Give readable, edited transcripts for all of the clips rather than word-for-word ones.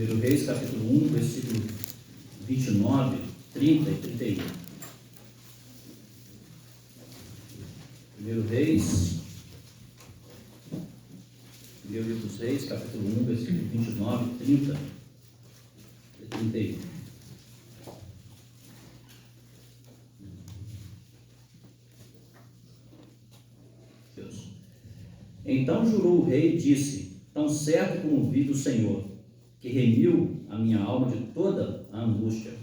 1 Reis, capítulo 1, versículo 29, 30 e 31. 1 Reis, primeiro livro dos Reis, capítulo 1, versículo 29, 30 e 31. Deus. Então jurou o rei e disse: tão certo como vive o Senhor, que remiu a minha alma de toda a angústia,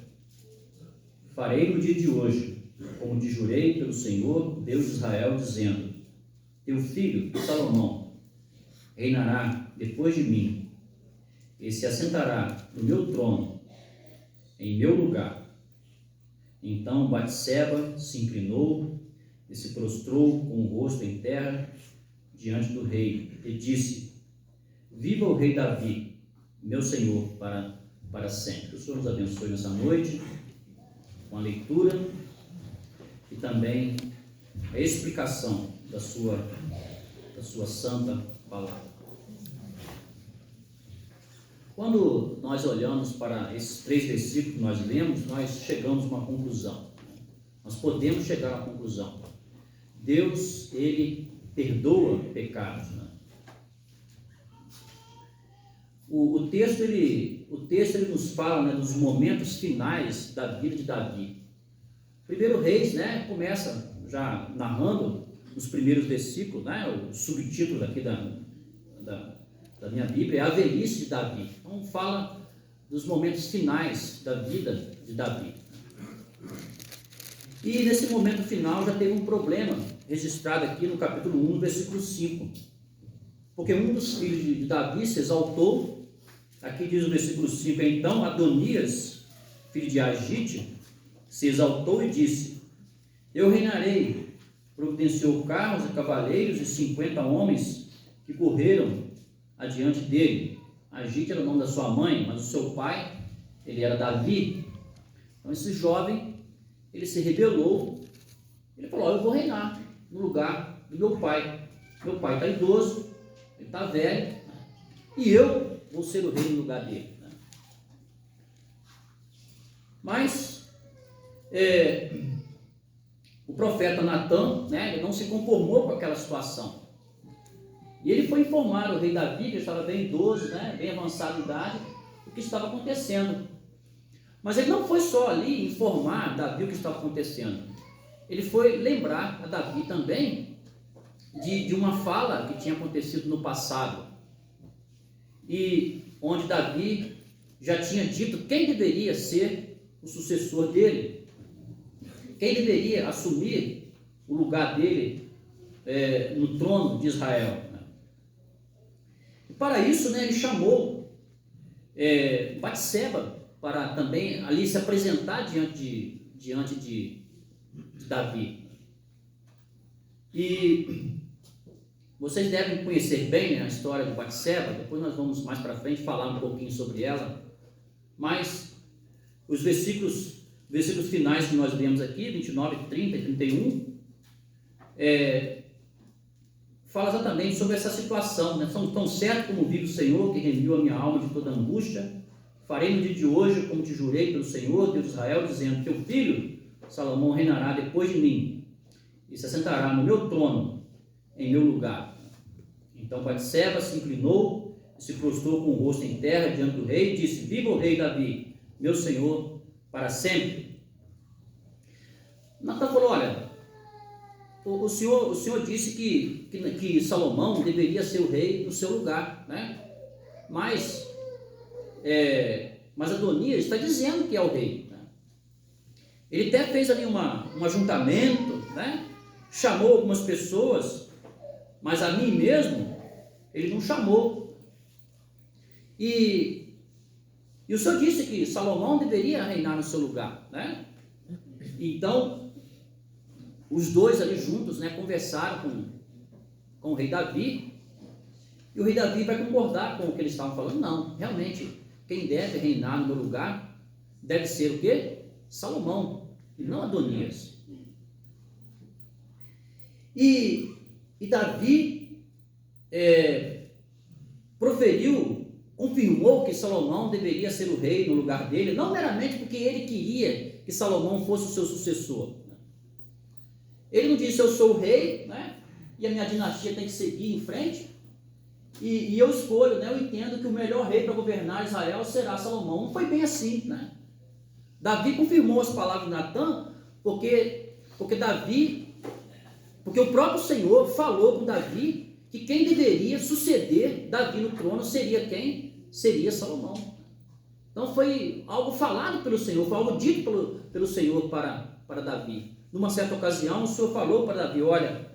farei no dia de hoje, como te jurei pelo Senhor, Deus de Israel, dizendo: teu filho Salomão reinará depois de mim, e se assentará no meu trono, em meu lugar. Então Batseba se inclinou e se prostrou com o rosto em terra diante do rei, e disse: viva o rei Davi, meu Senhor, para sempre. O Senhor nos abençoe nessa noite com a leitura e também a explicação da sua santa palavra. Quando nós olhamos para esses 3 versículos que nós lemos, nós chegamos a uma conclusão. Nós podemos chegar à conclusão. Deus, Ele perdoa pecados, né? O texto ele nos fala, né, dos momentos finais da vida de Davi. Primeiro Reis, né, começa já narrando os primeiros versículos, né, o subtítulo aqui da minha Bíblia é a velhice de Davi. Então fala dos momentos finais da vida de Davi. E nesse momento final já teve um problema registrado aqui no capítulo 1, versículo 5. Porque um dos filhos de Davi se exaltou. Aqui diz o versículo 5, então Adonias, filho de Agite, se exaltou e disse: eu reinarei. Providenciou carros e cavaleiros e 50 homens que correram adiante dele. Agite era o nome da sua mãe, mas o seu pai, ele era Davi. Então esse jovem, ele se rebelou. Ele falou: eu vou reinar no lugar do meu pai. Meu pai está idoso, ele está velho, e eu vou ser o rei no lugar dele. Mas o profeta Natã, né, ele não se conformou com aquela situação. E ele foi informar o rei Davi, que estava bem idoso, né, bem avançado em idade, o que estava acontecendo. Mas ele não foi só ali informar Davi o que estava acontecendo. Ele foi lembrar a Davi também de uma fala que tinha acontecido no passado, e onde Davi já tinha dito quem deveria ser o sucessor dele, quem deveria assumir o lugar dele no trono de Israel. E para isso, né, ele chamou Batseba para também ali se apresentar diante de Davi. E vocês devem conhecer bem, né, a história de Batseba. Depois nós vamos mais para frente falar um pouquinho sobre ela. Mas os versículos finais que nós lemos aqui, 29, 30 e 31, fala exatamente sobre essa situação, né? Tão certo como vive o Senhor, que remiu a minha alma de toda angústia, farei no dia de hoje, como te jurei pelo Senhor, Deus de Israel, dizendo: teu filho Salomão reinará depois de mim, e se assentará no meu trono, em meu lugar. Então Batseba se inclinou e se prostrou com o rosto em terra diante do rei e disse: viva o rei Davi, meu senhor, para sempre. Natã falou: olha, o senhor disse que Salomão deveria ser o rei no seu lugar, né? Mas Adonias está dizendo que é o rei, né? Ele até fez ali um ajuntamento, né? Chamou algumas pessoas, mas a mim mesmo ele não chamou. E o Senhor disse que Salomão deveria reinar no seu lugar, né? Então os dois ali juntos, né, conversaram com o rei Davi, e o rei Davi vai concordar com o que eles estavam falando. Não, realmente quem deve reinar no meu lugar deve ser o quê? Salomão, e não Adonias. E Davi proferiu confirmou que Salomão deveria ser o rei no lugar dele, não meramente porque ele queria que Salomão fosse o seu sucessor. Ele não disse: eu sou o rei, né? E a minha dinastia tem que seguir em frente, e eu escolho, né? Eu entendo que o melhor rei para governar Israel será Salomão. Não foi bem assim, né? Davi confirmou as palavras de Natã, porque o próprio Senhor falou com Davi que quem deveria suceder Davi no trono seria quem? Seria Salomão. Então foi algo falado pelo Senhor, foi algo dito pelo Senhor para Davi. Numa certa ocasião, o Senhor falou para Davi: olha,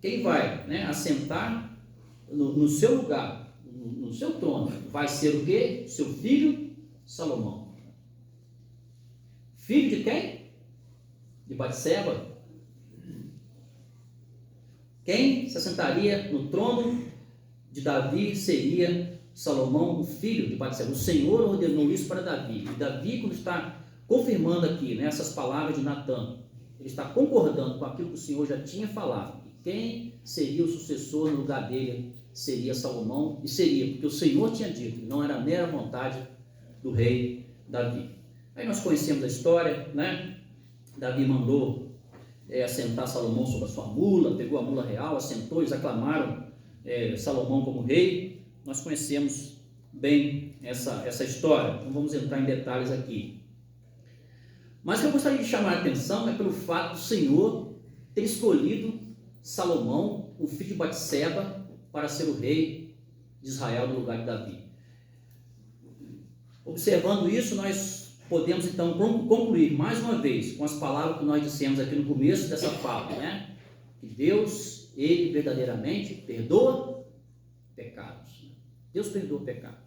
quem vai, né, assentar no seu lugar, no seu trono, vai ser o quê? Seu filho Salomão. Filho de quem? De Batseba. Quem se assentaria no trono de Davi seria Salomão, o filho de Batseba. O Senhor ordenou isso para Davi. E Davi, quando está confirmando aqui, né, essas palavras de Natã, ele está concordando com aquilo que o Senhor já tinha falado. Quem seria o sucessor no lugar dele seria Salomão, e seria, porque o Senhor tinha dito, não era mera vontade do rei Davi. Aí nós conhecemos a história, né? Davi mandou assentar Salomão sobre a sua mula, pegou a mula real, assentou, eles aclamaram Salomão como rei. Nós conhecemos bem essa história, não vamos entrar em detalhes aqui. Mas o que eu gostaria de chamar a atenção é pelo fato do Senhor ter escolhido Salomão, o filho de Batseba, para ser o rei de Israel no lugar de Davi. Observando isso, nós podemos então concluir mais uma vez com as palavras que nós dissemos aqui no começo dessa fala, né? Que Deus, Ele verdadeiramente perdoa pecados. Deus perdoa pecados.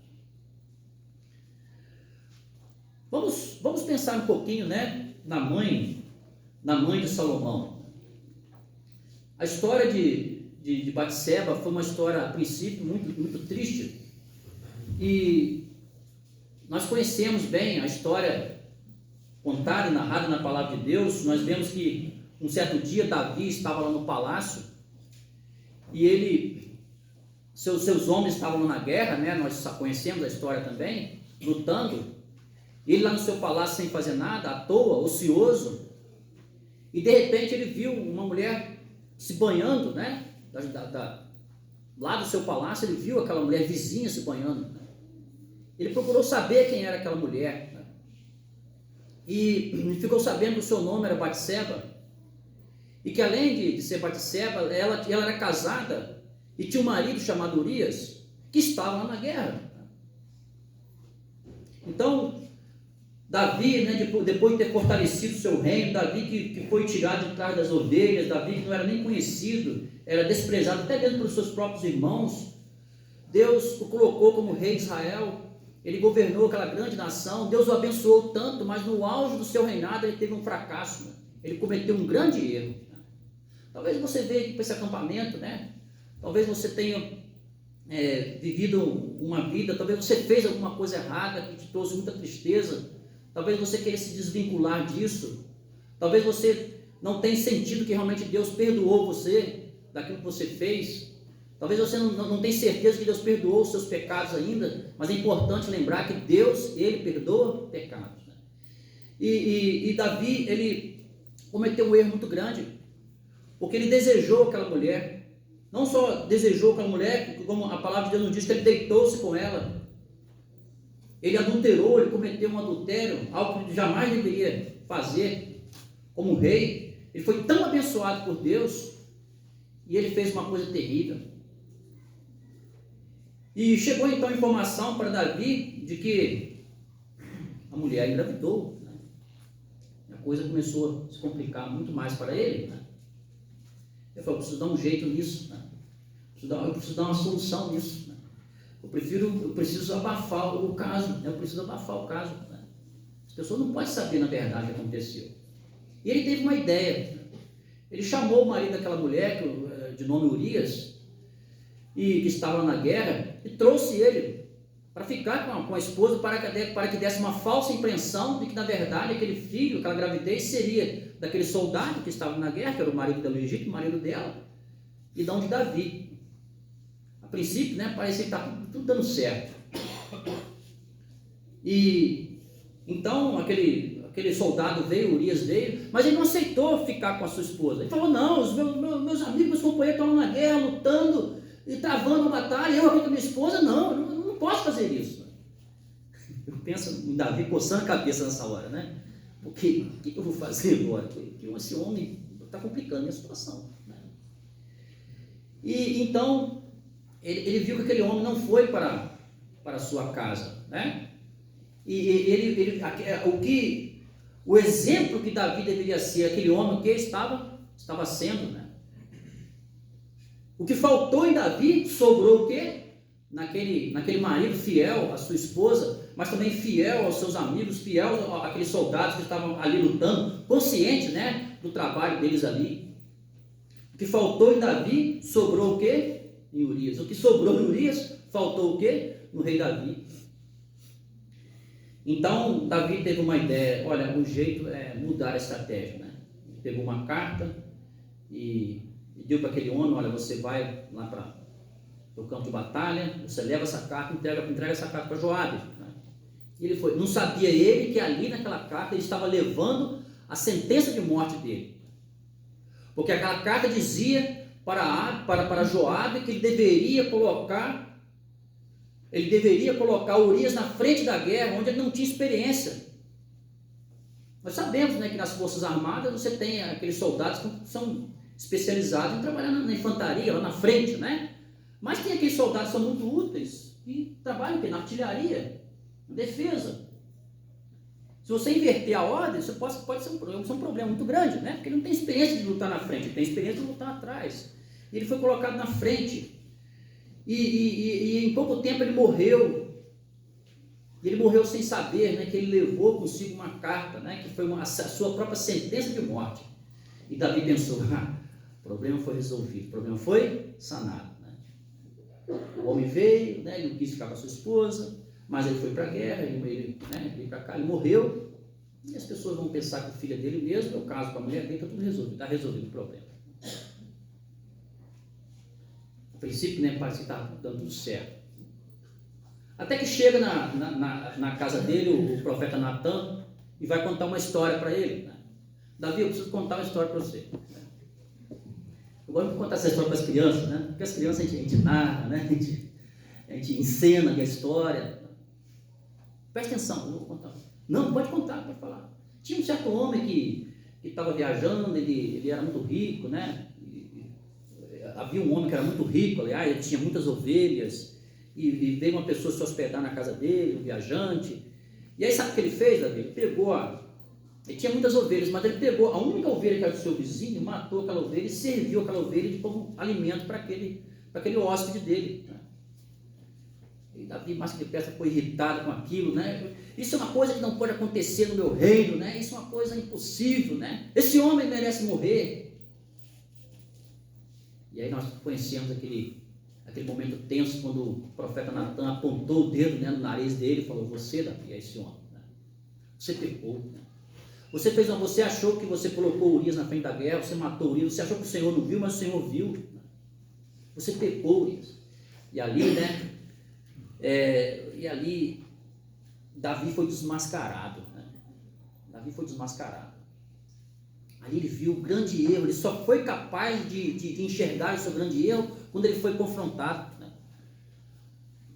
Vamos pensar um pouquinho, né, na mãe de Salomão. A história de Batseba foi uma história, a princípio, muito, muito triste. E nós conhecemos bem a história contada e narrada na palavra de Deus. Nós vemos que um certo dia Davi estava lá no palácio e seus homens estavam na guerra, né? Nós conhecemos a história também, lutando. Ele lá no seu palácio sem fazer nada, à toa, ocioso, e de repente ele viu uma mulher se banhando, né? Lá do seu palácio ele viu aquela mulher vizinha se banhando. Ele procurou saber quem era aquela mulher, né? E ficou sabendo que o seu nome era Batseba, e que além de ser Batseba, ela era casada e tinha um marido chamado Urias, que estava lá na guerra. Então Davi, né, depois de ter fortalecido o seu reino, Davi que foi tirado de trás das ovelhas, Davi que não era nem conhecido, era desprezado até mesmo pelos seus próprios irmãos, Deus o colocou como rei de Israel, ele governou aquela grande nação, Deus o abençoou tanto, mas no auge do seu reinado ele teve um fracasso, né? Ele cometeu um grande erro. Né? Talvez você veja aqui para esse acampamento, né? Talvez você tenha vivido uma vida, talvez você fez alguma coisa errada que te trouxe muita tristeza, talvez você queira se desvincular disso, talvez você não tenha sentido que realmente Deus perdoou você daquilo que você fez, talvez você não tenha certeza que Deus perdoou os seus pecados ainda, mas é importante lembrar que Deus, Ele perdoa pecados. Né? E Davi, ele cometeu um erro muito grande, porque ele desejou aquela mulher, não só desejou aquela mulher, como a palavra de Deus nos diz que ele deitou-se com ela, ele adulterou, ele cometeu um adultério, algo que ele jamais deveria fazer como rei. Ele foi tão abençoado por Deus e ele fez uma coisa terrível. E chegou então a informação para Davi de que a mulher engravidou. Né? A coisa começou a se complicar muito mais para ele. Né? Ele falou: eu preciso dar um jeito nisso. Né? Eu preciso dar uma solução nisso. Né? Eu preciso abafar o caso. Né? Eu preciso abafar o caso. Né? As pessoas não podem saber na verdade o que aconteceu. E ele teve uma ideia. Ele chamou o marido daquela mulher, de nome Urias, e que estava na guerra, e trouxe ele para ficar com a esposa, para que desse uma falsa impressão de que na verdade aquele filho, aquela gravidez seria daquele soldado que estava na guerra, que era o marido dela, o legítimo marido dela, e não de Davi. A princípio, né, parecia que estava tudo dando certo. E então aquele soldado veio, Urias veio, mas ele não aceitou ficar com a sua esposa. Ele falou: não, os meus amigos, meus companheiros estão na guerra, lutando e travando a batalha, eu aqui com a minha esposa, não, eu não posso fazer isso. Eu penso em Davi coçando a cabeça nessa hora, né? Porque o que eu vou fazer agora? Porque esse homem está complicando a minha situação, né? E então ele viu que aquele homem não foi para a sua casa, né? E o exemplo que Davi deveria ser, aquele homem que estava sendo, né? O que faltou em Davi, sobrou o quê? Naquele marido fiel à sua esposa, mas também fiel aos seus amigos, fiel àqueles soldados que estavam ali lutando, consciente, né, do trabalho deles ali. O que faltou em Davi, sobrou o quê? Em Urias. O que sobrou em Urias, faltou o quê? No rei Davi. Então, Davi teve uma ideia: olha, o jeito é mudar a estratégia, né? Ele pegou uma carta e deu para aquele homem: olha, você vai lá para o campo de batalha, você leva essa carta, entrega essa carta para Joabe, né? E ele foi. Não sabia ele que ali naquela carta ele estava levando a sentença de morte dele, porque aquela carta dizia para Joabe que ele deveria colocar Urias na frente da guerra, onde ele não tinha experiência. Nós sabemos, né, que nas forças armadas você tem aqueles soldados que são especializados em trabalhar na infantaria, lá na frente, né? Mas tem aqueles soldados que são muito úteis e trabalham na artilharia, na defesa. Se você inverter a ordem, você pode ser um problema muito grande, né? Porque ele não tem experiência de lutar na frente, ele tem experiência de lutar atrás. E ele foi colocado na frente. E em pouco tempo ele morreu. E ele morreu sem saber, né, que ele levou consigo uma carta, né, que foi a sua própria sentença de morte. E Davi pensou: o problema foi resolvido, o problema foi sanado, né? O homem veio, né, ele não quis ficar com a sua esposa, mas ele foi para a guerra, ele veio para cá, ele morreu. E as pessoas vão pensar que o filho é dele mesmo, é o caso com a mulher dele, está tudo resolvido, está resolvido o problema. A princípio, né, parece que está dando tudo certo. Até que chega na casa dele o profeta Natan e vai contar uma história para ele, né? Davi, eu preciso contar uma história para você. Eu gosto de contar essa história para as crianças, né? Porque as crianças a gente narra, né? A gente encena a história. Presta atenção, eu vou contar. Não, pode contar, pode falar. Tinha um certo homem que estava viajando, ele era muito rico, né? Havia um homem que era muito rico, aliás, ele tinha muitas ovelhas, e veio uma pessoa se hospedar na casa dele, um viajante. E aí sabe o que ele fez, Davi? Ele tinha muitas ovelhas, mas ele pegou a única ovelha que era do seu vizinho, matou aquela ovelha e serviu aquela ovelha como alimento para aquele hóspede dele, né? E Davi, mais que depressa, foi irritado com aquilo, né? Isso é uma coisa que não pode acontecer no meu reino, né? Isso é uma coisa impossível, né? Esse homem merece morrer. E aí nós conhecemos aquele momento tenso, quando o profeta Natan apontou o dedo, né, no nariz dele e falou: você, Davi, é esse homem, né? Você pecou, né? Você achou que você colocou Urias na frente da guerra, você matou Urias, você achou que o Senhor não viu, mas o Senhor viu, né? Você pecou, Urias. E ali, né, Davi foi desmascarado, né? Davi foi desmascarado. Ali ele viu o grande erro, ele só foi capaz de enxergar o seu grande erro quando ele foi confrontado, né?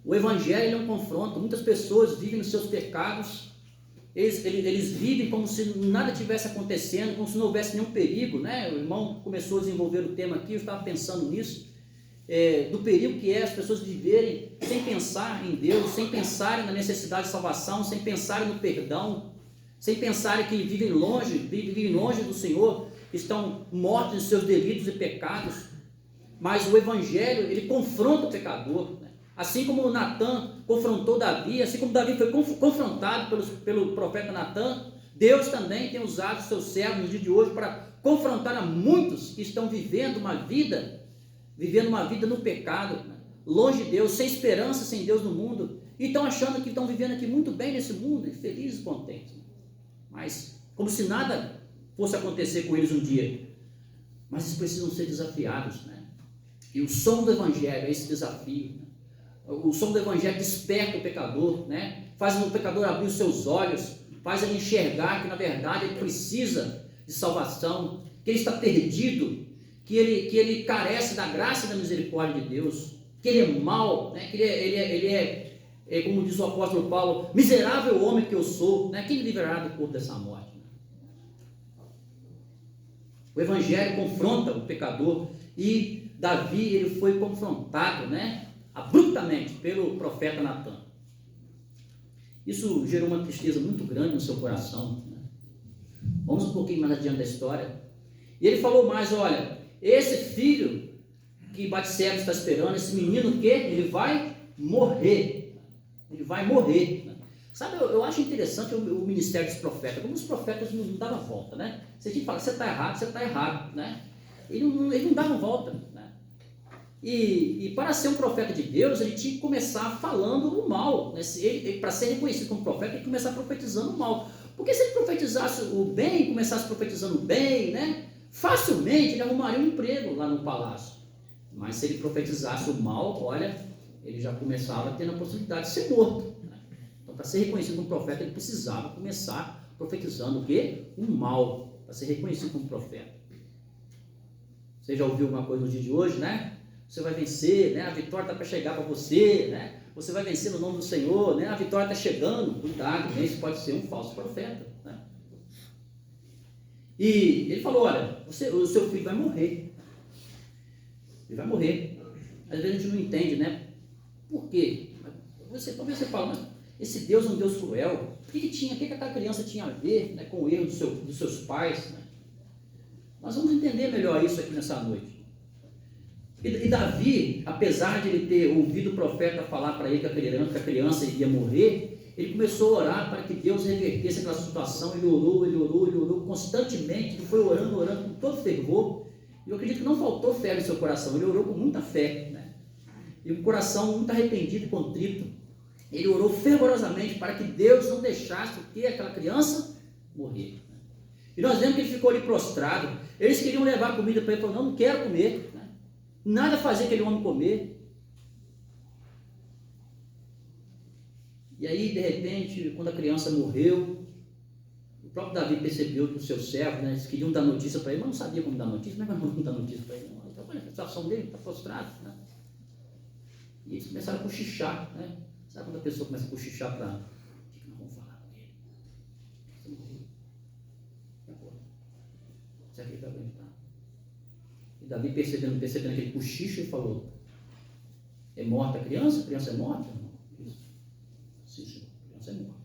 O Evangelho é um confronto. Muitas pessoas vivem nos seus pecados, eles vivem como se nada tivesse acontecendo, como se não houvesse nenhum perigo, né? O irmão começou a desenvolver o tema aqui, eu estava pensando nisso, do perigo que é as pessoas viverem sem pensar em Deus, sem pensarem na necessidade de salvação, sem pensarem no perdão, sem pensarem que vivem longe do Senhor, estão mortos em seus delitos e pecados. Mas o Evangelho, ele confronta o pecador, né? Assim como Natan confrontou Davi, assim como Davi foi confrontado pelo profeta Natan, Deus também tem usado os seus servos no dia de hoje para confrontar a muitos que estão vivendo uma vida no pecado, né? Longe de Deus, sem esperança, sem Deus no mundo, e estão achando que estão vivendo aqui muito bem nesse mundo, felizes e contentes. Mas como se nada fosse acontecer com eles um dia. Mas eles precisam ser desafiados, né? E o som do Evangelho é esse desafio, né? O som do evangelho desperta o pecador, né? Faz o pecador abrir os seus olhos, faz ele enxergar que na verdade ele precisa de salvação, que ele está perdido, que ele carece da graça e da misericórdia de Deus, que ele é mau, né? Que ele é, como diz o apóstolo Paulo, miserável homem que eu sou, né? Quem me livrará do corpo dessa morte? O evangelho confronta o pecador e Davi ele foi confrontado, né? Abruptamente pelo profeta Natan. Isso gerou uma tristeza muito grande no seu coração, né? Vamos um pouquinho mais adiante da história. E ele falou mais: olha, esse filho que Batseba está esperando, esse menino que ele vai morrer. Ele vai morrer. Sabe, eu acho interessante o ministério dos profetas, como os profetas não davam volta, né? Você tinha que falar, você está errado, né? Ele não dava volta, né? E para ser um profeta de Deus, ele tinha que começar falando o mal, né? Para ser reconhecido como profeta, ele tinha que começar profetizando o mal. Porque se ele profetizasse o bem, começasse profetizando o bem, né? Facilmente ele arrumaria um emprego lá no palácio. Mas se ele profetizasse o mal, olha, ele já começava tendo a possibilidade de ser morto. Então, para ser reconhecido como profeta, ele precisava começar profetizando o quê? O mal, para ser reconhecido como profeta. Você já ouviu alguma coisa no dia de hoje, né? Você vai vencer, né? A vitória está para chegar para você, né? Você vai vencer no nome do Senhor, né? A vitória está chegando. Cuidado, né? Isso pode ser um falso profeta, né? E ele falou: olha, o seu filho vai morrer. Ele vai morrer. Às vezes a gente não entende, né? Por quê? Talvez você fale, mas esse Deus é um Deus cruel. O que aquela criança tinha a ver, né, com o erro dos seus pais? Né? Nós vamos entender melhor isso aqui nessa noite. E Davi, apesar de ele ter ouvido o profeta falar para ele que a criança iria morrer, ele começou a orar para que Deus revertesse aquela situação. Ele orou constantemente. Ele foi orando com todo fervor. E eu acredito que não faltou fé no seu coração. Ele orou com muita fé, né? E um coração muito arrependido e contrito. Ele orou fervorosamente para que Deus não deixasse aquela criança morrer. E nós vemos que ele ficou ali prostrado. Eles queriam levar comida para ele, ele falou: não quero comer. Nada fazia aquele homem comer. E aí, de repente, quando a criança morreu, o próprio Davi percebeu que os seus servos, né, eles queriam dar notícia para ele, mas não sabia como dar notícia. Como é que nós vamos dar notícia para ele? Então, olha, a situação dele está prostrado. Né? E eles começaram a cochichar. Né? Sabe quando a pessoa começa a cochichar para... O que nós vamos falar com ele? Você morreu. Será que ele vai aguentar? E Davi, percebendo aquele cochicho, ele falou: é morta a criança? A criança é morta? Isso. Sim, senhor. A criança é morta.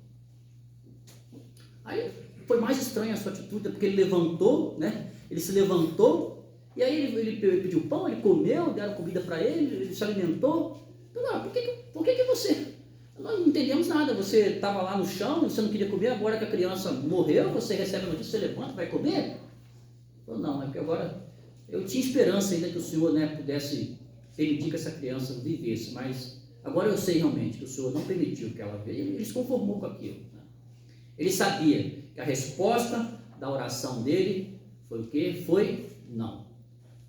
Aí foi mais estranha a sua atitude, porque ele levantou, né? Ele se levantou, e aí ele pediu pão, ele comeu, deram comida para ele, ele se alimentou. Então, por que você... Nós não entendemos nada. Você estava lá no chão, você não queria comer, agora que a criança morreu, você recebe a notícia, você levanta, vai comer? Falou: não, é porque agora eu tinha esperança ainda que o Senhor, né, pudesse permitir que essa criança vivesse, mas agora eu sei realmente que o Senhor não permitiu que ela veio. Ele se conformou com aquilo. Né? Ele sabia que a resposta da oração dele foi o quê? Foi não.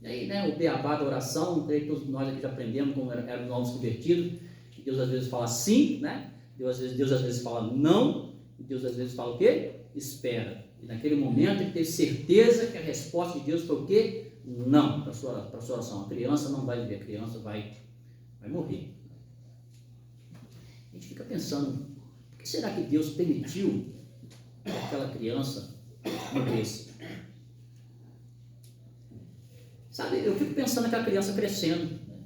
E aí, né, o beabá da oração, creio que todos nós aqui já aprendemos como eram novos convertidos, que Deus às vezes fala sim, né? Deus às vezes fala não, e Deus às vezes fala o quê? Espera. E naquele momento ele teve certeza que a resposta de Deus foi o quê? Não, para a sua oração. A criança não vai viver, a criança vai morrer. A gente fica pensando, por que será que Deus permitiu que aquela criança morresse? Sabe, eu fico pensando naquela criança crescendo, né?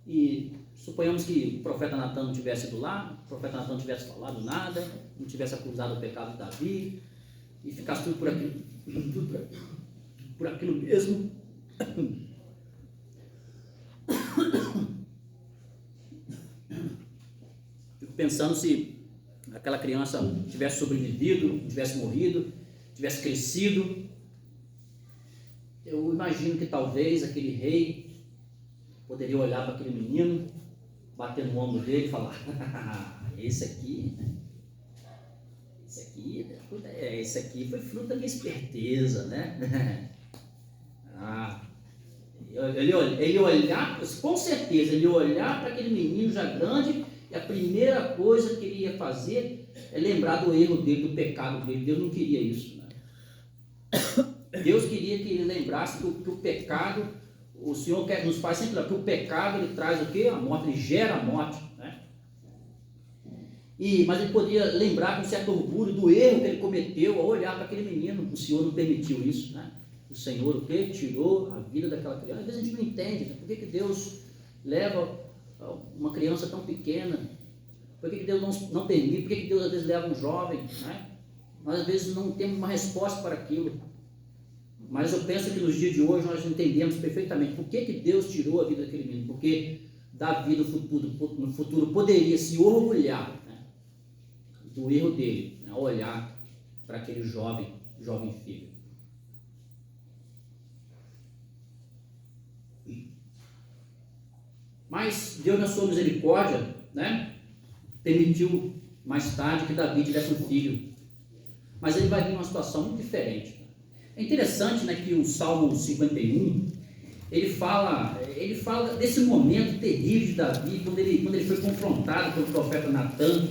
E suponhamos que o profeta Natan não tivesse ido lá, o profeta Natan não tivesse falado nada, não tivesse acusado o pecado de Davi, e ficasse tudo por aquilo mesmo. Fico pensando se aquela criança tivesse sobrevivido, tivesse morrido, tivesse crescido. Eu imagino que talvez aquele rei poderia olhar para aquele menino, bater no ombro dele e falar: esse aqui foi fruto da minha esperteza, né? Ele olhar, com certeza, ele olhar para aquele menino já grande, e a primeira coisa que ele ia fazer é lembrar do erro dele, do pecado dele. Deus não queria isso, né? Deus queria que ele lembrasse que o pecado, o Senhor nos faz sempre lembrar que o pecado ele traz o quê? A morte, ele gera a morte, né? Mas ele podia lembrar com certo orgulho do erro que ele cometeu ao olhar para aquele menino. O Senhor não permitiu isso, né? O Senhor o quê? Tirou a vida daquela criança. Às vezes a gente não entende, né? Por que Deus leva uma criança tão pequena? Por que Deus não permite? Por que Deus às vezes leva um jovem, né? Nós às vezes não temos uma resposta para aquilo. Mas eu penso que nos dias de hoje nós entendemos perfeitamente por que Deus tirou a vida daquele menino. Porque Davi no futuro poderia se orgulhar, né, do erro dele, né, olhar para aquele jovem filho. Mas Deus, na sua misericórdia, né, permitiu mais tarde que Davi tivesse um filho. Mas ele vai vir numa situação muito diferente. É interessante, né, que o Salmo 51, ele fala desse momento terrível de Davi, quando ele foi confrontado pelo profeta Natan,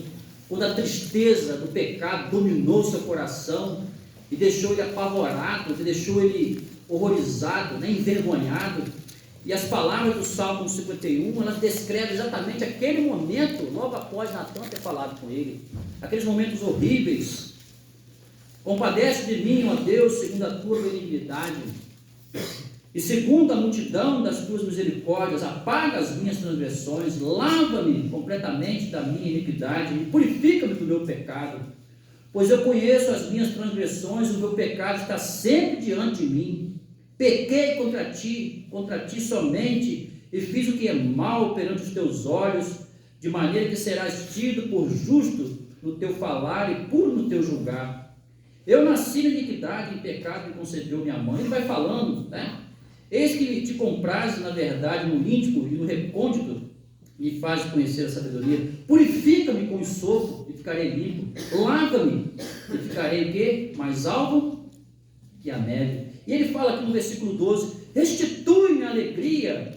quando a tristeza do pecado dominou seu coração e deixou ele apavorado, e deixou ele horrorizado, né, envergonhado. E as palavras do Salmo 51, elas descrevem exatamente aquele momento, logo após Natan ter falado com ele, aqueles momentos horríveis. Compadece de mim, ó Deus, segundo a tua benignidade, e segundo a multidão das tuas misericórdias, apaga as minhas transgressões, lava-me completamente da minha iniquidade, e purifica-me do meu pecado, pois eu conheço as minhas transgressões, o meu pecado está sempre diante de mim. Pequei contra ti somente, e fiz o que é mal perante os teus olhos, de maneira que serás tido por justo no teu falar e puro no teu julgar. Eu nasci na iniquidade, em pecado me concebeu minha mãe. Ele vai falando, né? Eis que te compraste na verdade, no íntimo e no recôndito, me faz conhecer a sabedoria. Purifica-me com ensopo e ficarei limpo. Lava-me e ficarei o quê? Mais alvo que a neve. E ele fala aqui no versículo 12: restitui-me a alegria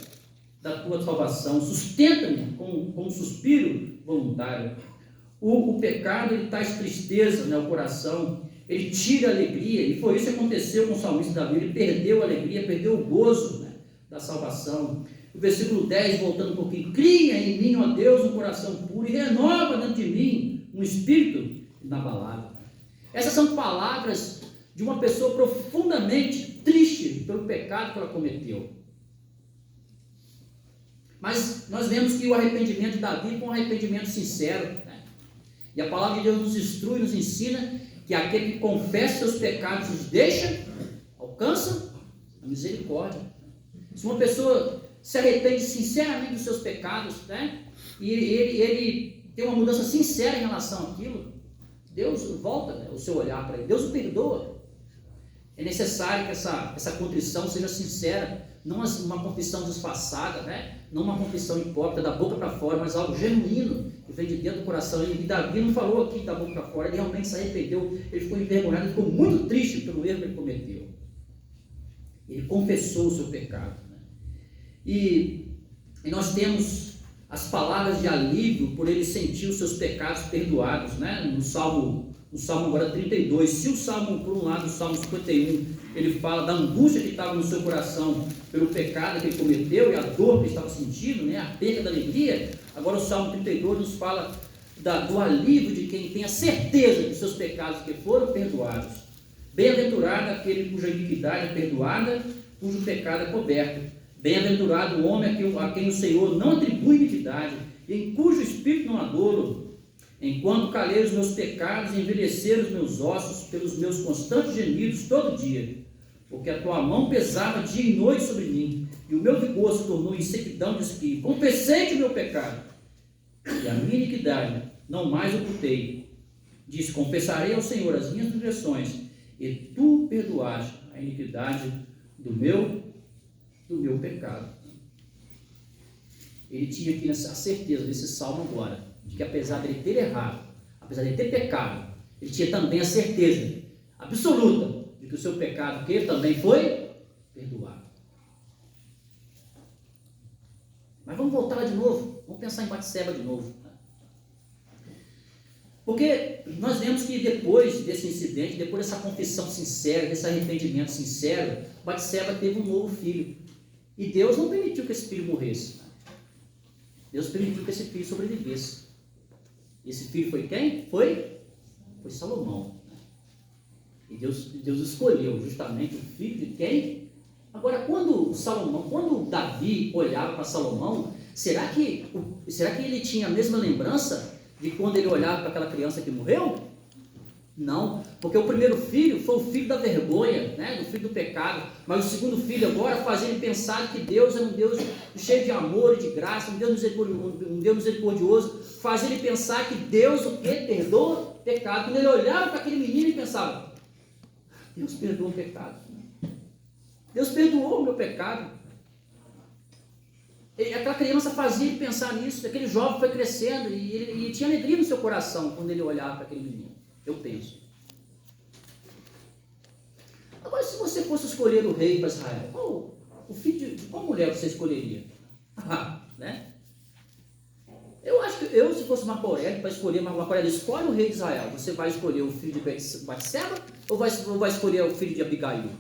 da tua salvação, sustenta-me com um suspiro voluntário. O pecado, ele traz tristeza, né, ao coração, ele tira a alegria, e foi isso que aconteceu com o salmista Davi. Ele perdeu a alegria, perdeu o gozo, né, da salvação. O versículo 10, voltando um pouquinho: cria em mim, ó Deus, um coração puro, e renova dentro de mim um espírito inabalável. Essas são palavras de uma pessoa profundamente triste pelo pecado que ela cometeu. Mas nós vemos que o arrependimento de Davi foi um arrependimento sincero, né? E a palavra de Deus nos instrui, nos ensina que aquele que confessa seus pecados os deixa, alcança a misericórdia. Se uma pessoa se arrepende sinceramente dos seus pecados, né, e ele tem uma mudança sincera em relação àquilo, Deus volta, né, o seu olhar para ele, Deus o perdoa. É necessário que essa contrição seja sincera, não uma confissão disfarçada, né, não uma confissão hipócrita, da boca para fora, mas algo genuíno, que vem de dentro do coração. E Davi não falou aqui da boca para fora, ele realmente se arrependeu, ele ficou envergonhado, ele ficou muito triste pelo erro que ele cometeu. Ele confessou o seu pecado, né? E nós temos as palavras de alívio por ele sentir os seus pecados perdoados, né? No Salmo agora 32, se o Salmo, por um lado, o Salmo 51, ele fala da angústia que estava no seu coração pelo pecado que ele cometeu e a dor que ele estava sentindo, né? A perda da alegria. Agora o Salmo 32 nos fala do alívio de quem tem a certeza de seus pecados que foram perdoados. Bem-aventurado aquele cuja iniquidade é perdoada, cujo pecado é coberto. Bem-aventurado o homem a quem o Senhor não atribui iniquidade, e em cujo espírito não há dolo. Enquanto calei os meus pecados e envelheceram os meus ossos pelos meus constantes gemidos todo dia, porque a tua mão pesava dia e noite sobre mim, e o meu vigor se tornou em sequidão de espinho. Confessei-te o meu pecado, e a minha iniquidade não mais ocultei. Disse: confessarei ao Senhor as minhas transgressões, e tu perdoaste a iniquidade do meu pecado. Ele tinha aqui a certeza desse salmo agora, de que apesar dele ter errado, apesar de ter pecado, ele tinha também a certeza absoluta de que o seu pecado, que ele também foi perdoado. Mas vamos voltar lá de novo, vamos pensar em Batseba de novo. Porque nós vemos que depois desse incidente, depois dessa confissão sincera, desse arrependimento sincero, Batseba teve um novo filho. E Deus não permitiu que esse filho morresse. Deus permitiu que esse filho sobrevivesse. Esse filho foi quem? Foi Salomão. E Deus escolheu justamente o filho de quem? Agora, quando Davi olhava para Salomão, será que ele tinha a mesma lembrança de quando ele olhava para aquela criança que morreu? Não, porque o primeiro filho foi o filho da vergonha, né, do filho do pecado, mas o segundo filho agora fazia ele pensar que Deus era um Deus cheio de amor e de graça, um Deus misericordioso, fazia ele pensar que Deus o quê? Perdoa pecado. Quando ele olhava para aquele menino e pensava, Deus perdoa o pecado, Deus perdoou o meu pecado. Aquela criança fazia ele pensar nisso, aquele jovem foi crescendo e ele tinha alegria no seu coração quando ele olhava para aquele menino. Eu penso. Agora, se você fosse escolher o rei para Israel, de qual mulher você escolheria? Né? Eu acho que se fosse Marco Aurélio, para escolher Marco Aurélio, escolhe o rei de Israel. Você vai escolher o filho de Batseba ou vai escolher o filho de Abigail?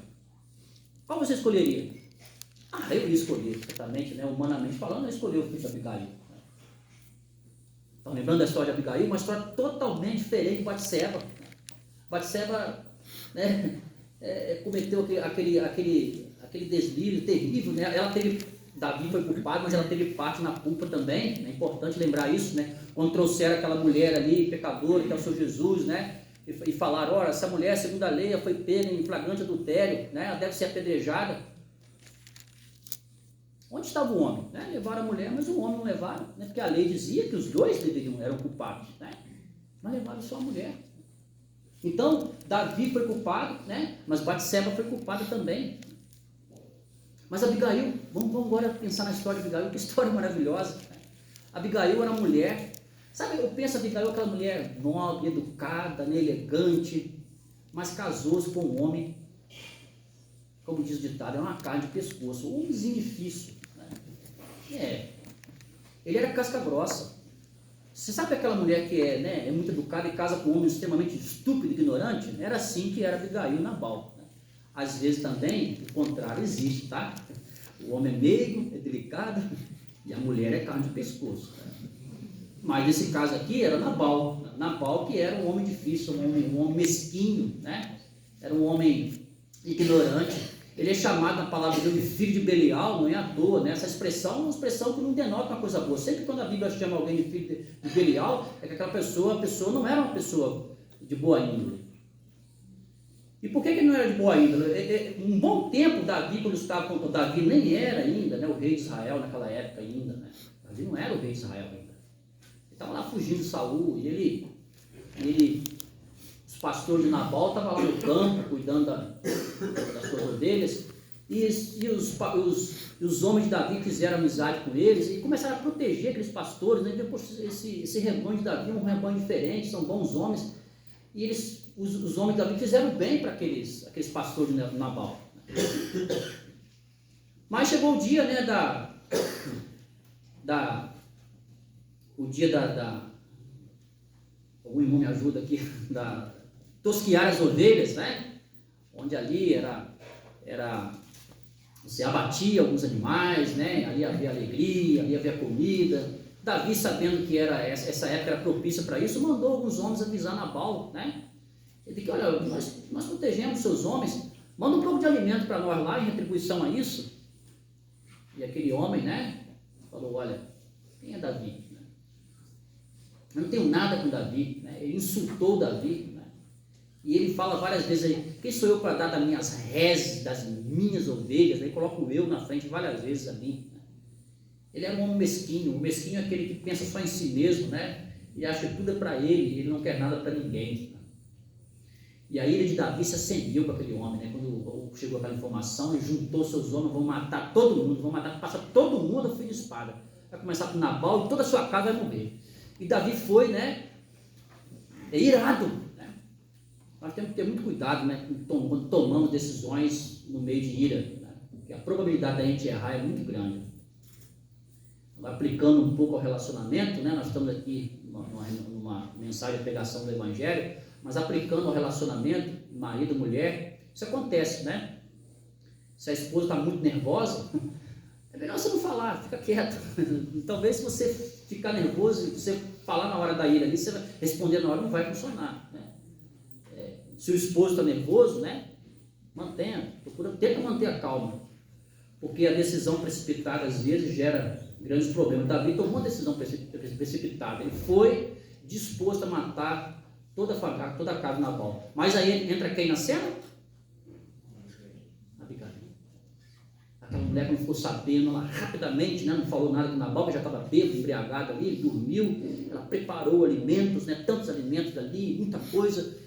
Qual você escolheria? Eu ia escolher, certamente, né? Humanamente falando, eu escolhi o filho de Abigail. Estão lembrando da história de Abigail? Uma história totalmente diferente de Batseba. Batseba, né, cometeu aquele deslírio terrível, né? Davi foi culpado, mas ela teve parte na culpa também. É importante lembrar isso, né? Quando trouxeram aquela mulher ali, pecadora, que é o Senhor Jesus, né? E falaram, olha, essa mulher, segundo a lei, foi pega em flagrante adultério, né? Ela deve ser apedrejada. Onde estava o homem? Né? Levaram a mulher, mas o homem não levaram, né? Porque a lei dizia que os dois eram culpados, né? Mas levaram só a mulher. Então, Davi foi culpado, né? Mas Batseba foi culpada também. Mas Abigail, vamos agora pensar na história de Abigail, que história maravilhosa. Né? Abigail era uma mulher, sabe, eu penso Abigail aquela mulher nobre, educada, né, elegante, mas casou-se com um homem, como diz o ditado, é uma carne de pescoço, um homemzinho difícil. Né? Ele era casca grossa. Você sabe aquela mulher que é muito educada e casa com um homem extremamente estúpido e ignorante? Era assim que era Abigail e Nabal. Né? Às vezes também o contrário existe, tá? O homem é meigo, é delicado e a mulher é carne de pescoço. Tá? Mas nesse caso aqui era Nabal. Nabal que era um homem difícil, um homem mesquinho, né? Era um homem ignorante. Ele é chamado na palavra de Deus de filho de Belial, não é à toa, né? Essa expressão é uma expressão que não denota uma coisa boa. Sempre quando a Bíblia chama alguém de filho de Belial, é que aquela pessoa, a pessoa não era uma pessoa de boa índole. E por que ele não era de boa índole? Um bom tempo, Davi, quando estava com Davi, nem era ainda, né, o rei de Israel naquela época ainda, né? Davi não era o rei de Israel ainda. Ele estava lá fugindo de Saul, e os pastores de Nabal estavam lá no campo, cuidando das suas ovelhas, e os homens de Davi fizeram amizade com eles, e começaram a proteger aqueles pastores, né? Depois, esse rebanho de Davi é um rebanho diferente, são bons homens, e os homens de Davi fizeram bem para aqueles pastores de Nabal. Mas chegou o dia, né, algum irmão me ajuda aqui, tosquiar as ovelhas, né? Onde ali você abatia alguns animais, né? Ali havia alegria, ali havia comida. Davi, sabendo que essa época era propícia para isso, mandou alguns homens avisar Nabal, né? Ele disse, olha, nós protegemos seus homens, manda um pouco de alimento para nós lá em retribuição a isso. E aquele homem, né, falou, olha, quem é Davi? Eu não tenho nada com Davi, né? Ele insultou Davi, né? E ele fala várias vezes aí, quem sou eu para dar das minhas reses, das minhas ovelhas? Aí coloca o eu na frente várias vezes ali. Né? Ele era um homem mesquinho. O mesquinho é aquele que pensa só em si mesmo, né? E acha que tudo é para ele, ele não quer nada para ninguém. Né? E a ira de Davi se acendeu com aquele homem, né? Quando chegou aquela informação, ele juntou seus homens, vão matar todo mundo, passar todo mundo a fio de espada. Vai começar com Nabal e toda a sua casa vai morrer. E Davi foi, né? Irado. Né? Nós temos que ter muito cuidado, né? Quando tomamos decisões no meio de ira. Né? Porque a probabilidade da gente errar é muito grande. aplicando um pouco ao relacionamento, né? Nós estamos aqui numa mensagem de pregação do Evangelho, mas aplicando ao relacionamento, marido, mulher, isso acontece, né? Se a esposa está muito nervosa, é melhor você não falar, fica quieto. Talvez se você ficar nervoso, se você falar na hora da ira ali, você vai responder na hora, não vai funcionar, né? Se o esposo está nervoso, né? Tenta manter a calma, porque a decisão precipitada às vezes gera grandes problemas. Davi tomou uma decisão precipitada, ele foi disposto a matar toda a casa de Nabal. Mas aí entra quem na cena? Abigail. Aquela mulher que não ficou sabendo, ela rapidamente, né, não falou nada com Nabal, que já estava bêbado, embriagado ali, ele dormiu, ela preparou alimentos, né, tantos alimentos ali, muita coisa.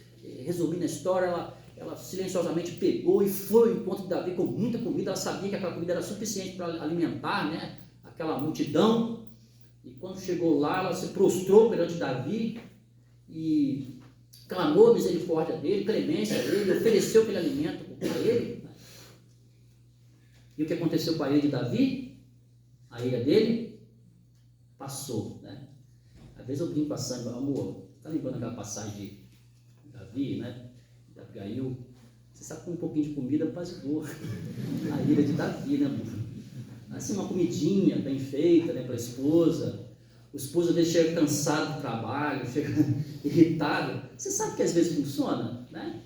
Resumindo a história, ela silenciosamente pegou e foi ao encontro de Davi com muita comida. Ela sabia que aquela comida era suficiente para alimentar, né, aquela multidão. E quando chegou lá, ela se prostrou perante Davi e clamou a misericórdia dele, clemência dele, ofereceu aquele alimento para ele. E o que aconteceu com a ira de Davi? A ira dele passou, né? Às vezes eu brinco com a Sandra, amor, está lembrando aquela passagem de Davi, né? De Abigail? Você sabe que um pouquinho de comida apaziguou a ira de Davi, né, amor? Assim, uma comidinha bem feita, né, para a esposa. O esposo às vezes chega cansado do trabalho, chega irritado. Você sabe que às vezes funciona, né?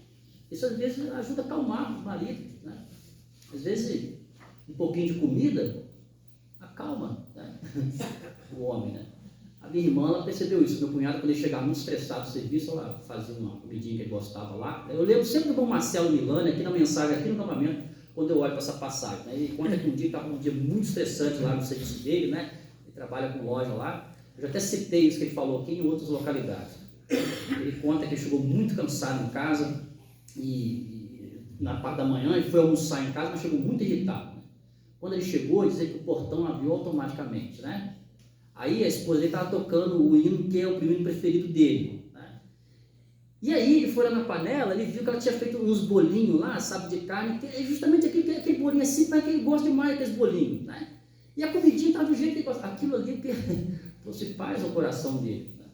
Isso às vezes ajuda a acalmar o marido, né? Às vezes um pouquinho de comida acalma, né? O homem, né? A minha irmã, ela percebeu isso. Meu cunhado, quando ele chegava muito estressado do serviço, ela fazia uma comidinha que ele gostava lá. Eu lembro sempre do bom Marcelo Milani, aqui na mensagem, aqui no acampamento, quando eu olho para essa passagem, né? Ele conta que um dia estava um dia muito estressante lá no serviço dele, né? Ele trabalha com loja lá. Eu já até citei isso que ele falou aqui em outras localidades. Ele conta que ele chegou muito cansado em casa e na parte da manhã ele foi almoçar em casa, mas chegou muito irritado. Quando ele chegou, dizia que o portão abriu automaticamente, né? Aí a esposa dele estava tocando o hino que é o hino preferido dele, né? E aí ele foi lá na panela, ele viu que ela tinha feito uns bolinhos lá, sabe, de carne, que é justamente aquele bolinho assim, para que ele gosta demais daqueles bolinhos, né? E a comidinha estava do jeito que ele gosta. Aquilo ali que trouxe paz ao coração dele, né?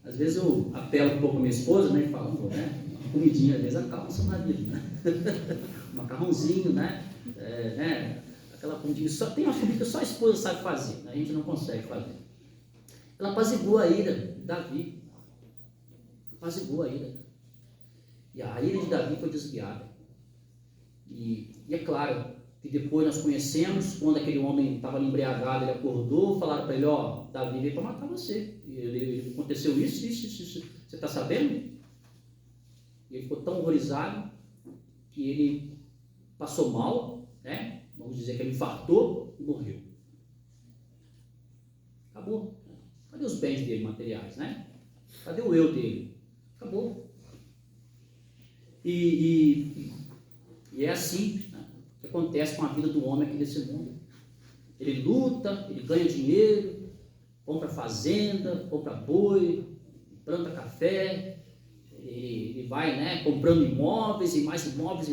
Às vezes eu apelo um pouco a minha esposa, né, e falo, né, uma comidinha às vezes acalma o seu marido, né? Um macarrãozinho, né? Né? Aquela comidinha, tem uma comida que só a esposa sabe fazer, né? A gente não consegue fazer. Ela apaziguou a ira de Davi, apaziguou a ira, e a ira de Davi foi desviada. E é claro que depois nós conhecemos, quando aquele homem estava embriagado, ele acordou, falaram para ele, ó, Davi veio para matar você, e aconteceu isso, você está sabendo? E ele ficou tão horrorizado que ele passou mal, né? Vamos dizer que ele infartou e morreu. Acabou. Cadê os bens dele, materiais, né? Cadê o eu dele? Acabou. E é assim, né, que acontece com a vida do homem aqui nesse mundo. Ele luta, ele ganha dinheiro, compra fazenda, compra boi, planta café, ele vai, né, comprando imóveis e mais imóveis,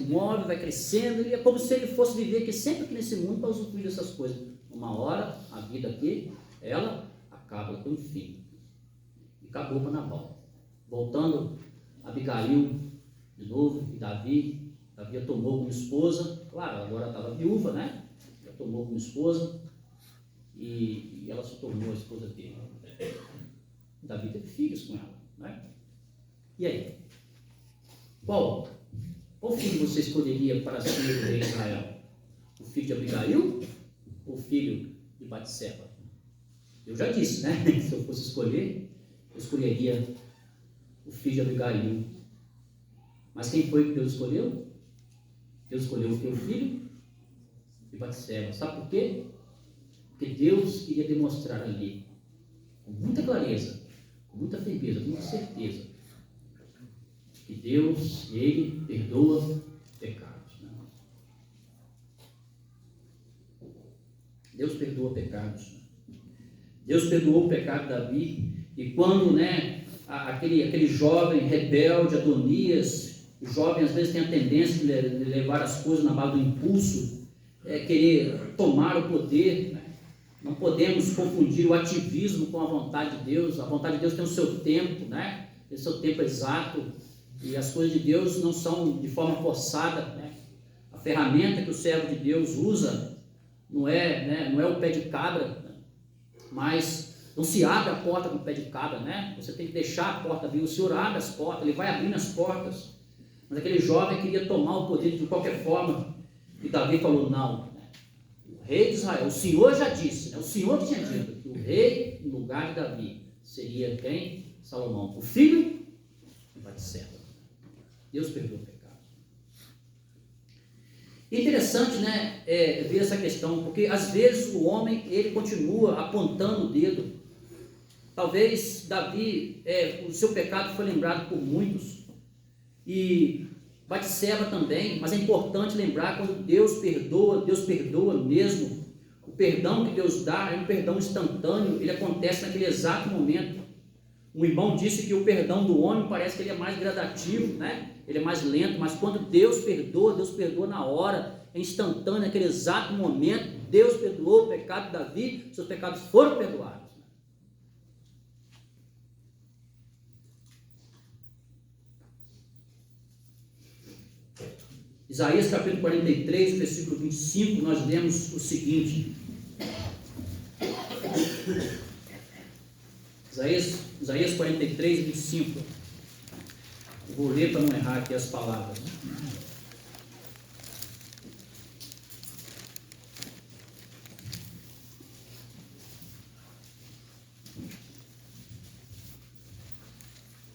vai crescendo, e é como se ele fosse viver aqui, sempre aqui nesse mundo para usufruir dessas coisas. Uma hora, a vida aqui, ela acaba com o fim. E acabou para Nabal. Voltando a Abigail, de novo, e Davi a tomou como esposa, claro, agora estava viúva, né? Já tomou como esposa, e ela se tornou a esposa dele. Davi teve filhos com ela, né? E aí? Qual filho você escolheria para ser o rei de Israel? O filho de Abigail ou o filho de Batseba? Eu já disse, né? Se eu fosse escolher, eu escolheria o filho de Abigail. Mas quem foi que Deus escolheu? Deus escolheu o filho de Batseba. Sabe por quê? Porque Deus queria demonstrar ali, com muita clareza, com muita firmeza, com muita certeza, que Deus, Ele perdoa pecados. Né? Deus perdoa pecados. Deus perdoou o pecado de Davi, e quando, né, aquele jovem rebelde, Adonias, o jovem às vezes tem a tendência de levar as coisas na base do impulso, querer tomar o poder, né? Não podemos confundir o ativismo com a vontade de Deus. A vontade de Deus tem o seu tempo, né? Tem o seu tempo exato. E as coisas de Deus não são de forma forçada, né? A ferramenta que o servo de Deus usa não é o pé de cabra, né? Mas não se abre a porta com o pé de cabra, né? Você tem que deixar a porta abrir. O Senhor abre as portas, Ele vai abrindo as portas. Mas aquele jovem queria tomar o poder de qualquer forma. E Davi falou, não. O rei de Israel, o Senhor já disse, né? O Senhor tinha dito que o rei, no lugar de Davi, seria quem? Salomão, o filho de Batseba. Deus perdoa o pecado. Interessante, né, ver essa questão, porque às vezes o homem, ele continua apontando o dedo. Talvez Davi, o seu pecado foi lembrado por muitos, e Batseba também, mas é importante lembrar, quando Deus perdoa mesmo. O perdão que Deus dá é um perdão instantâneo, ele acontece naquele exato momento. Um irmão disse que o perdão do homem parece que ele é mais gradativo, né? Ele é mais lento, mas quando Deus perdoa na hora, é instantâneo, naquele exato momento. Deus perdoou o pecado de Davi, seus pecados foram perdoados. Isaías capítulo 43, versículo 25, nós lemos o seguinte. Isaías 43, 25. Eu vou ler para não errar aqui as palavras.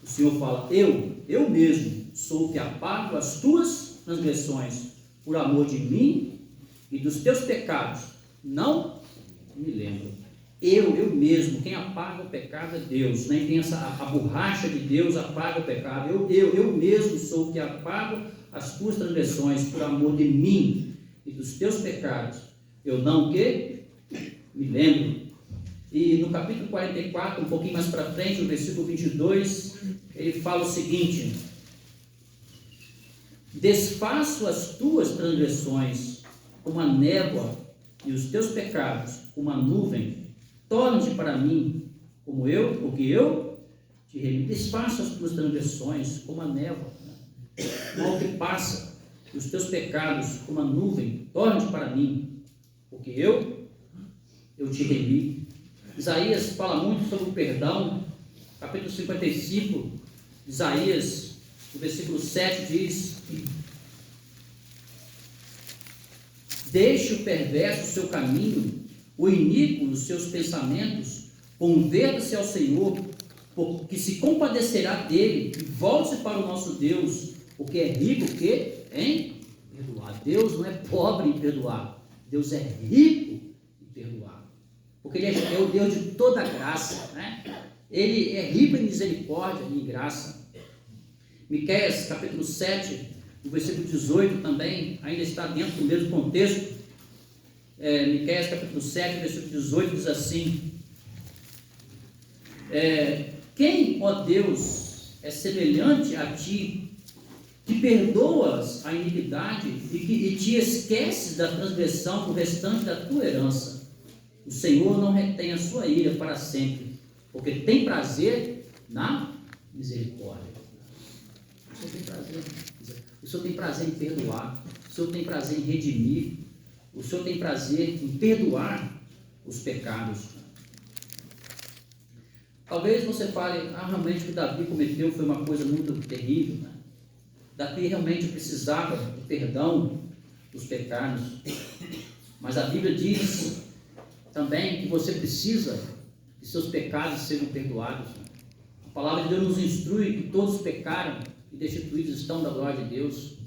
O Senhor fala, eu mesmo sou o que apago as tuas transgressões por amor de mim e dos teus pecados. Não me lembro. Eu mesmo, quem apaga o pecado é Deus, nem tem a borracha de Deus apaga o pecado. Eu mesmo sou o que apago as tuas transgressões por amor de mim e dos teus pecados. Eu não que me lembro. E no capítulo 44, um pouquinho mais para frente, no versículo 22, ele fala o seguinte: desfaço as tuas transgressões como a névoa e os teus pecados como a nuvem. Torne-te para mim como eu, porque eu te remi. Desfaça as tuas transgressões como a névoa, o mal que passa, e os teus pecados como a nuvem. Torne-te para mim, porque eu te remi. Isaías fala muito sobre o perdão. Capítulo 55, Isaías, o versículo 7 diz: deixe o perverso o seu caminho, o iníquo os seus pensamentos, converta-se ao Senhor, porque se compadecerá dele, e volte-se para o nosso Deus, porque é rico em perdoar. Deus não é pobre em perdoar, Deus é rico em perdoar, porque Ele é o Deus de toda graça, né? Ele é rico em misericórdia e em graça. Miqueias capítulo 7, o versículo 18 também, ainda está dentro do mesmo contexto. Miqueias capítulo 7, versículo 18 diz assim: quem, ó Deus, é semelhante a ti, que perdoas a iniquidade e te esqueces da transgressão do restante da tua herança? O Senhor não retém a sua ira para sempre, porque tem prazer na misericórdia. O Senhor tem prazer em perdoar, o Senhor tem prazer em redimir, o Senhor tem prazer em perdoar os pecados. Talvez você fale, realmente o que Davi cometeu foi uma coisa muito terrível, né? Davi realmente precisava de perdão dos pecados, mas a Bíblia diz também que você precisa que seus pecados sejam perdoados. A palavra de Deus nos instrui que todos pecaram e destituídos estão da glória de Deus.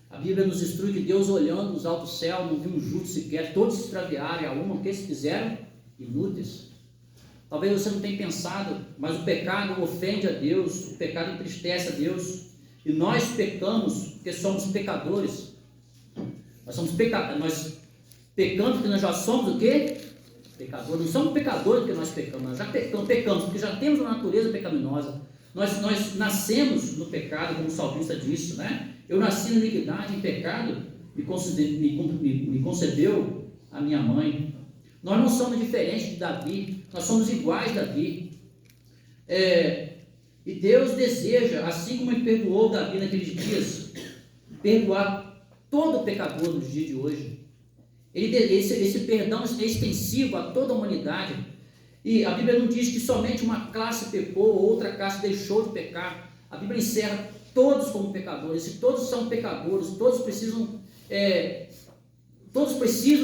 A Bíblia nos instrui que Deus, olhando nos altos céus, não viu um justo sequer, todos se extraviaram e a uma que se fizeram inúteis. Talvez você não tenha pensado, mas o pecado ofende a Deus, o pecado entristece a Deus, e nós pecamos porque somos pecadores. Nós pecamos porque nós já somos o quê? Pecadores. Não somos pecadores porque nós pecamos, nós já pecamos porque já temos uma natureza pecaminosa. Nós nascemos no pecado, como o salmista disse, né? Eu nasci na iniquidade, em pecado, me concedeu a minha mãe. Nós não somos diferentes de Davi, nós somos iguais a Davi. E Deus deseja, assim como Ele perdoou Davi naqueles dias, perdoar todo pecador nos dias de hoje. Esse perdão é extensivo a toda a humanidade. E a Bíblia não diz que somente uma classe pecou, ou outra classe deixou de pecar. A Bíblia encerra todos como pecadores, e todos são pecadores, todos precisam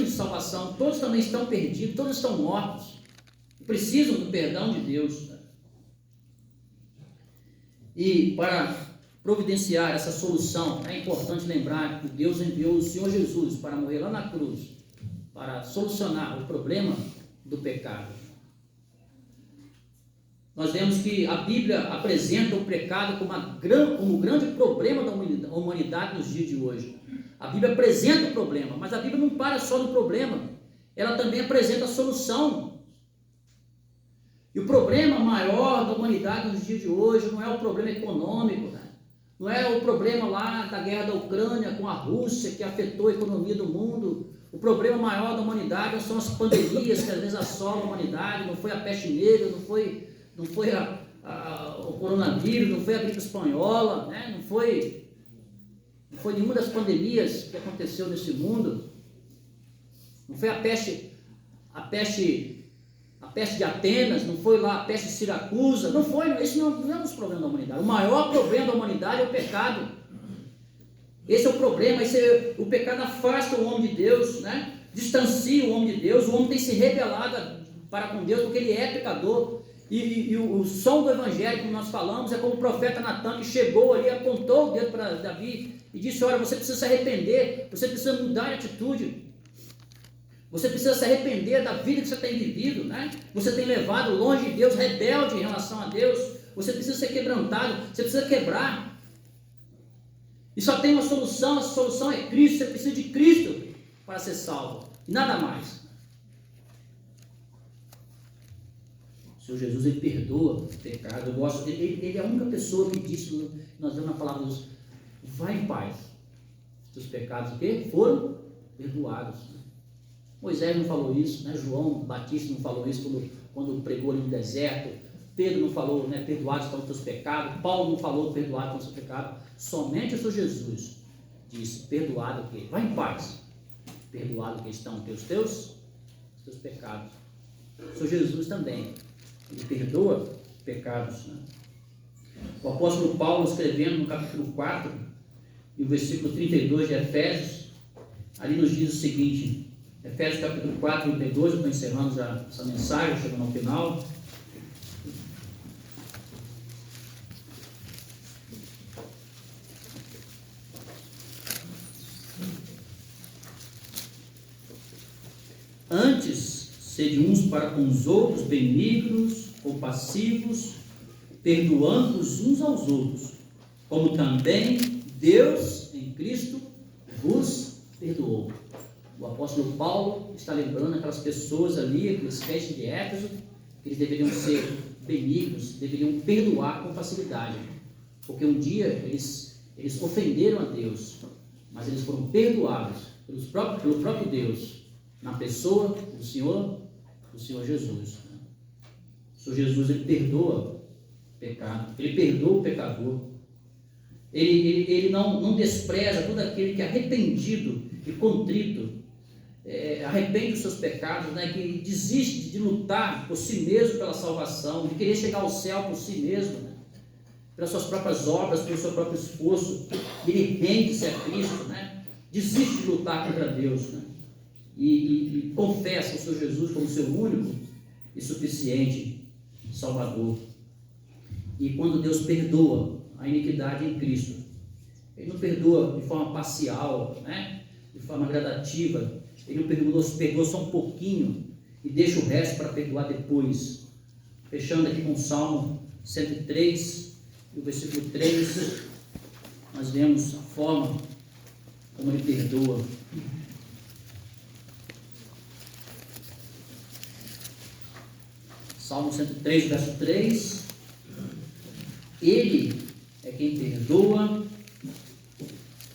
de salvação, todos também estão perdidos, todos estão mortos, precisam do perdão de Deus. E para providenciar essa solução, é importante lembrar que Deus enviou o Senhor Jesus para morrer lá na cruz, para solucionar o problema do pecado. Nós vemos que a Bíblia apresenta o pecado como o grande problema da humanidade nos dias de hoje. A Bíblia apresenta o problema, mas a Bíblia não para só no problema, ela também apresenta a solução. E o problema maior da humanidade nos dias de hoje não é o problema econômico, né? Não é o problema lá da guerra da Ucrânia com a Rússia, que afetou a economia do mundo. O problema maior da humanidade são as pandemias que às vezes assolam a humanidade. Não foi a peste negra, não foi o coronavírus, não foi a gripe espanhola, né? Não foi nenhuma das pandemias que aconteceu nesse mundo. Não foi a peste de Atenas, não foi lá a peste de Siracusa, não foi, esse não é um dos problemas da humanidade. O maior problema da humanidade é o pecado. Esse é o problema, o pecado afasta o homem de Deus, né? Distancia o homem de Deus, o homem tem se rebelado para com Deus porque ele é pecador. E o som do evangelho, como nós falamos, é como o profeta Natan, que chegou ali, apontou o dedo para Davi e disse: olha, você precisa se arrepender, você precisa mudar de atitude. Você precisa se arrepender da vida que você tem vivido, né? Você tem levado longe de Deus, rebelde em relação a Deus. Você precisa ser quebrantado, você precisa quebrar. E só tem uma solução, a solução é Cristo. Você precisa de Cristo para ser salvo, e nada mais. O Senhor Jesus, Ele perdoa o pecado. Eu gosto, ele é a única pessoa que disse, nós vemos na palavra de Deus: vai em paz, os pecados que foram perdoados. Moisés não falou isso, né? João Batista não falou isso quando pregou ali no deserto. Pedro não falou, né? Perdoados estão os teus pecados. Paulo não falou, perdoado estão os teus pecados. Somente o Senhor Jesus disse: perdoado que vai em paz, perdoado que estão os teus pecados. O Senhor Jesus também, Ele perdoa pecados, né? O apóstolo Paulo, escrevendo no capítulo 4 e o versículo 32 de Efésios, ali nos diz o seguinte: Efésios capítulo 4, 32, eu estou encerrando já essa mensagem, chegando ao final. Antes, sede uns para com os outros benignos, compassivos, perdoando-os uns aos outros, como também Deus em Cristo vos perdoou. O apóstolo Paulo está lembrando aquelas pessoas ali, aqueles crentes de Éfeso, que eles deveriam ser benignos, deveriam perdoar com facilidade, porque um dia eles ofenderam a Deus, mas eles foram perdoados pelo próprio Deus, na pessoa do Senhor Jesus. O Senhor Jesus, Ele perdoa o pecado, Ele perdoa o pecador, Ele não despreza todo aquele que é arrependido e contrito, arrepende dos seus pecados, né, que desiste de lutar por si mesmo pela salvação, de querer chegar ao céu por si mesmo, né, pelas suas próprias obras, pelo seu próprio esforço. Ele rende-se a Cristo, né, desiste de lutar contra Deus, né, e confessa o Senhor Jesus como seu único e suficiente Salvador. E quando Deus perdoa a iniquidade em Cristo, Ele não perdoa de forma parcial, né, de forma gradativa. Ele não perdoa só um pouquinho e deixa o resto para perdoar depois. Fechando aqui com o Salmo 103, no versículo 3, nós vemos a forma como Ele perdoa. Salmo 103, verso 3. Ele é quem perdoa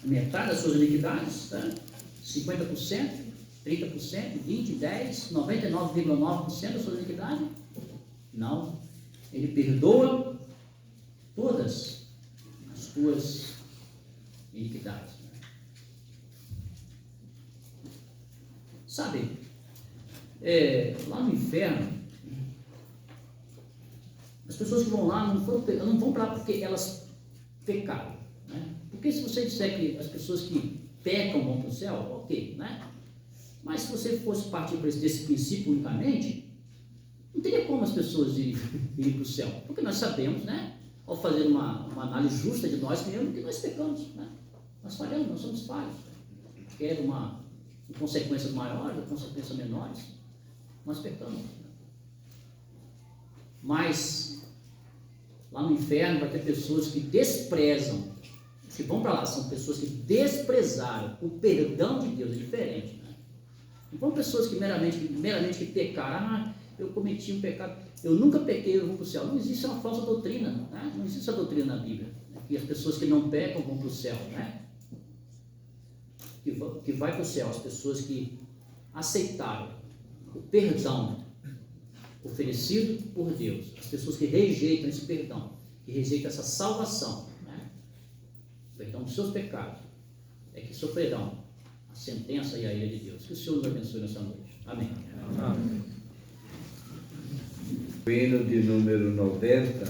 metade das suas iniquidades, tá? 50%, 30%, 20%, 10%, 99,9% da sua iniquidade? Não. Ele perdoa todas as tuas iniquidades. Sabe, lá no inferno, as pessoas que vão lá não vão para lá porque elas pecaram, né? Porque se você disser que as pessoas que pecam vão para o céu, ok, né? Mas se você fosse partir desse princípio unicamente, não teria como as pessoas irem para o céu, porque nós sabemos, né, ao fazer uma análise justa de nós mesmos, que nós pecamos, né? Nós falhamos, nós somos falhos, quer em consequências maiores ou consequências menores, nós pecamos. Mas lá no inferno vai ter pessoas que desprezam, que vão para lá, são pessoas que desprezaram o perdão de Deus, é diferente, né? Não são pessoas que meramente que pecaram, eu cometi um pecado, eu nunca pequei, eu vou para o céu. Não existe uma falsa doutrina, né? Não existe essa doutrina na Bíblia, né? Que as pessoas que não pecam vão para o céu, né? Que vai para o céu as pessoas que aceitaram o perdão oferecido por Deus, as pessoas que rejeitam esse perdão, que rejeitam essa salvação, né? O perdão dos seus pecados, é que sofrerão a sentença e a ira de Deus. Que o Senhor nos abençoe nessa noite. Amém. Amém. O hino de número 90.